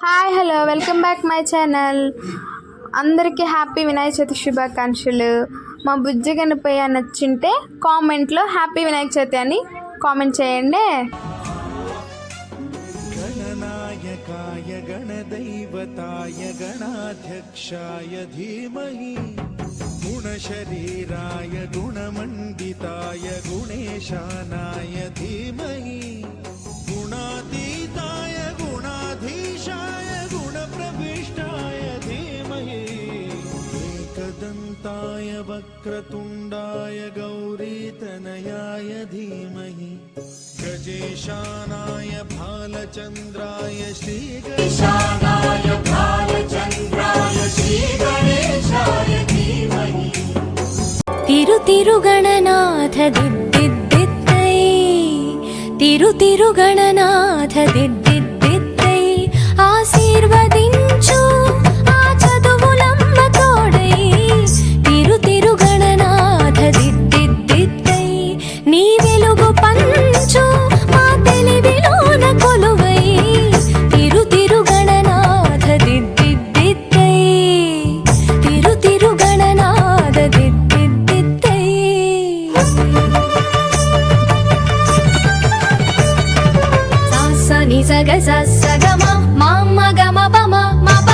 Hi hello welcome back my channel. అందరికీ happy Vinayaka Chavithi శుభాకాంక్షలు. మా బుజ్జి గణపయ్య నచ్చింటే కామెంట్లో హ్యాపీ వినాయక చవితి అని కామెంట్ చేయండి. गणनायकाय गणदैवताय गणाध्यक्षाय धीमहि गुणशरीराय गुणमण्डिताय गुणेशानाय धीमहि गुणातीताय गुणाधीशाय गुणप्रविष्टाय धीमहि एकदन्ताय वक्रतुण्डाय गौरीतनयाय धीमहि गजेशानाय भालचन्द्राय श्रीगणेशानाय भालचन्द्राय श्रीगणेशाय धीमहि तिरुगणनाथ दिद्दिद्दिद्दै तिरुगणनाथ दिद्दिद्दिद्दै आशीर्वदिंचु आ चदुवुलम्म तोडै तिरुगणनाथ दिद्दिद्दिद्दै नी वेलुगु पंचु मा तेलिविलोन कोलुवै तिरुगणनाथ दिद्दिद्दिद्दै तिरुगणनाथ दिद्दिद्दिद्दै सा सा नि सा ग मा मा ग म प म मा प